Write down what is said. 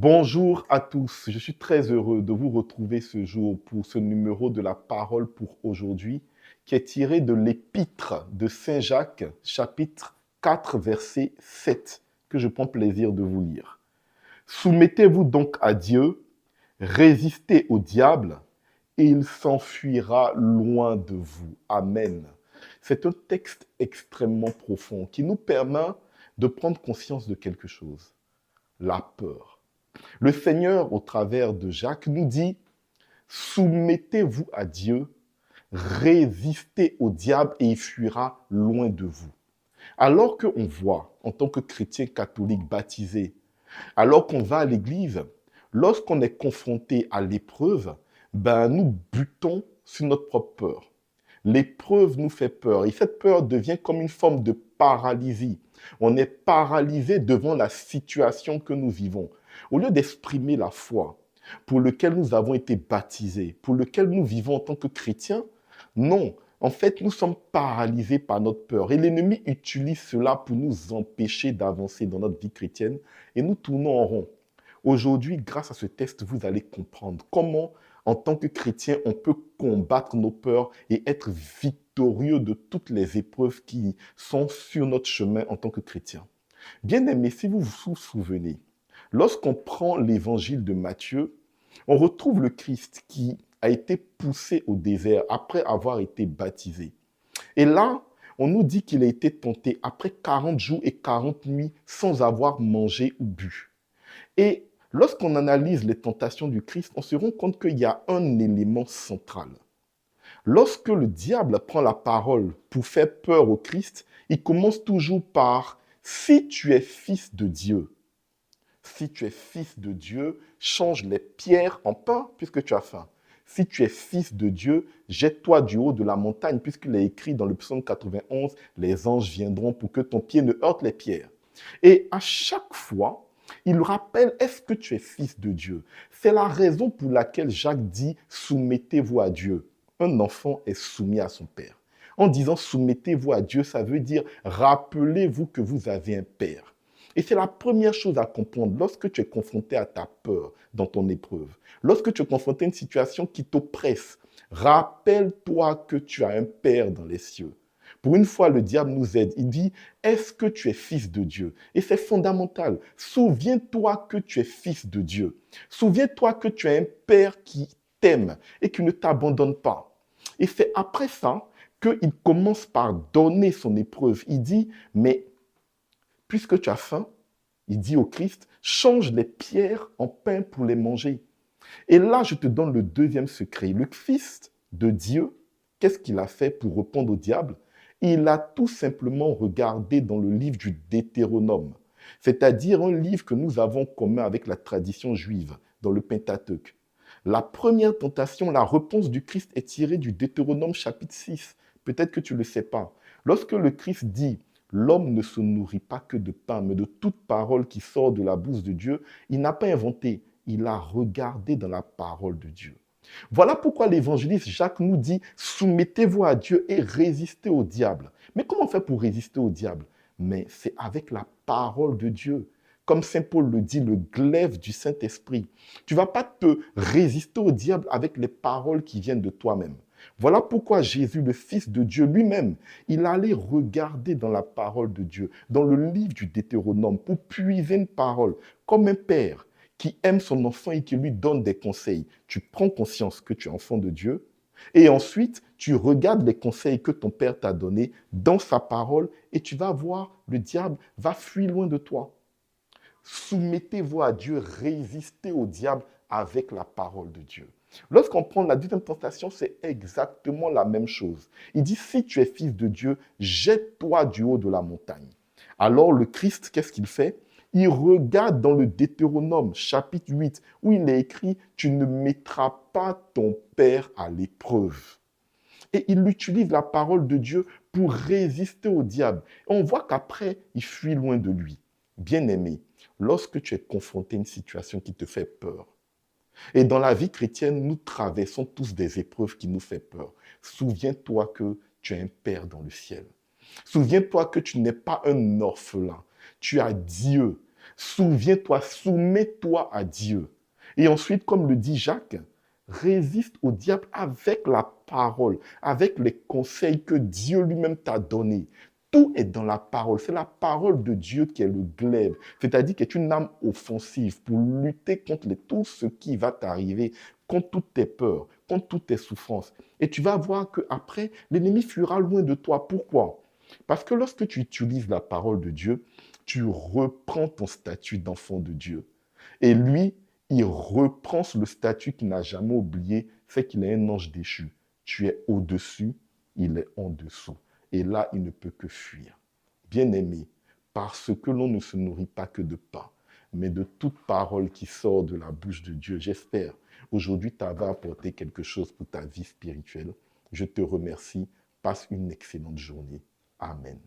Bonjour à tous, je suis très heureux de vous retrouver ce jour pour ce numéro de la parole pour aujourd'hui qui est tiré de l'épître de Saint Jacques, chapitre 4, verset 7, que je prends plaisir de vous lire. Soumettez-vous donc à Dieu, résistez au diable et il s'enfuira loin de vous. Amen. C'est un texte extrêmement profond qui nous permet de prendre conscience de quelque chose, la peur. Le Seigneur, au travers de Jacques, nous dit, soumettez-vous à Dieu, résistez au diable et il fuira loin de vous. Alors qu'on voit, en tant que chrétien catholique baptisé, alors qu'on va à l'église, lorsqu'on est confronté à l'épreuve, nous butons sur notre propre peur. L'épreuve nous fait peur et cette peur devient comme une forme de paralysie. On est paralysé devant la situation que nous vivons. Au lieu d'exprimer la foi pour laquelle nous avons été baptisés, pour laquelle nous vivons en tant que chrétiens, non. En fait, nous sommes paralysés par notre peur et l'ennemi utilise cela pour nous empêcher d'avancer dans notre vie chrétienne et nous tournons en rond. Aujourd'hui, grâce à ce test, vous allez comprendre comment, en tant que chrétien, on peut combattre nos peurs et être victorieux de toutes les épreuves qui sont sur notre chemin en tant que chrétien. Bien aimé, si vous vous souvenez, lorsqu'on prend l'évangile de Matthieu, on retrouve le Christ qui a été poussé au désert après avoir été baptisé. Et là, on nous dit qu'il a été tenté après 40 jours et 40 nuits sans avoir mangé ou bu. Et lorsqu'on analyse les tentations du Christ, on se rend compte qu'il y a un élément central. Lorsque le diable prend la parole pour faire peur au Christ, il commence toujours par « si tu es fils de Dieu ». Si tu es fils de Dieu, change les pierres en pain puisque tu as faim. Si tu es fils de Dieu, jette-toi du haut de la montagne puisqu'il est écrit dans le psaume 91, les anges viendront pour que ton pied ne heurte les pierres. Et à chaque fois, il rappelle, est-ce que tu es fils de Dieu? C'est la raison pour laquelle Jacques dit, soumettez-vous à Dieu. Un enfant est soumis à son père. En disant soumettez-vous à Dieu, ça veut dire rappelez-vous que vous avez un père. Et c'est la première chose à comprendre lorsque tu es confronté à ta peur dans ton épreuve. Lorsque tu es confronté à une situation qui t'oppresse, rappelle-toi que tu as un Père dans les cieux. Pour une fois, le diable nous aide. Il dit, est-ce que tu es fils de Dieu? Et c'est fondamental. Souviens-toi que tu es fils de Dieu. Souviens-toi que tu as un Père qui t'aime et qui ne t'abandonne pas. Et c'est après ça qu'il commence par donner son épreuve. Il dit, mais puisque tu as faim, il dit au Christ, change les pierres en pain pour les manger. Et là, je te donne le deuxième secret. Le Fils de Dieu, qu'est-ce qu'il a fait pour répondre au diable? Il a tout simplement regardé dans le livre du Deutéronome, c'est-à-dire un livre que nous avons commun avec la tradition juive, dans le Pentateuque. La première tentation, la réponse du Christ est tirée du Deutéronome chapitre 6. Peut-être que tu ne le sais pas. Lorsque le Christ dit l'homme ne se nourrit pas que de pain, mais de toute parole qui sort de la bouche de Dieu, il n'a pas inventé, il a regardé dans la parole de Dieu. Voilà pourquoi l'évangéliste Jacques nous dit « Soumettez-vous à Dieu et résistez au diable ». Mais comment faire pour résister au diable? Mais c'est avec la parole de Dieu. Comme Saint Paul le dit, le glaive du Saint-Esprit. Tu ne vas pas te résister au diable avec les paroles qui viennent de toi-même. Voilà pourquoi Jésus, le Fils de Dieu lui-même, il allait regarder dans la parole de Dieu, dans le livre du Deutéronome, pour puiser une parole, comme un père qui aime son enfant et qui lui donne des conseils. Tu prends conscience que tu es enfant de Dieu, et ensuite, tu regardes les conseils que ton père t'a donnés dans sa parole, et tu vas voir, le diable va fuir loin de toi. Soumettez-vous à Dieu, résistez au diable avec la parole de Dieu. Lorsqu'on prend la deuxième tentation, c'est exactement la même chose. Il dit, si tu es fils de Dieu, jette-toi du haut de la montagne. Alors le Christ, qu'est-ce qu'il fait? Il regarde dans le Deutéronome, chapitre 8, où il est écrit, tu ne mettras pas ton père à l'épreuve. Et il utilise la parole de Dieu pour résister au diable. Et on voit qu'après, il fuit loin de lui. Bien-aimé, lorsque tu es confronté à une situation qui te fait peur, et dans la vie chrétienne, nous traversons tous des épreuves qui nous font peur. Souviens-toi que tu as un Père dans le ciel. Souviens-toi que tu n'es pas un orphelin. Tu as Dieu. Souviens-toi, soumets-toi à Dieu. Et ensuite, comme le dit Jacques, résiste au diable avec la parole, avec les conseils que Dieu lui-même t'a donnés. Tout est dans la parole. C'est la parole de Dieu qui est le glaive, c'est-à-dire qui est une arme offensive pour lutter contre tout ce qui va t'arriver, contre toutes tes peurs, contre toutes tes souffrances. Et tu vas voir qu'après, l'ennemi fuira loin de toi. Pourquoi? Parce que lorsque tu utilises la parole de Dieu, tu reprends ton statut d'enfant de Dieu. Et lui, il reprend le statut qu'il n'a jamais oublié, c'est qu'il est un ange déchu. Tu es au-dessus, il est en dessous. Et là, il ne peut que fuir. Bien-aimé, parce que l'on ne se nourrit pas que de pain, mais de toute parole qui sort de la bouche de Dieu. J'espère, aujourd'hui, tu vas apporter quelque chose pour ta vie spirituelle. Je te remercie. Passe une excellente journée. Amen.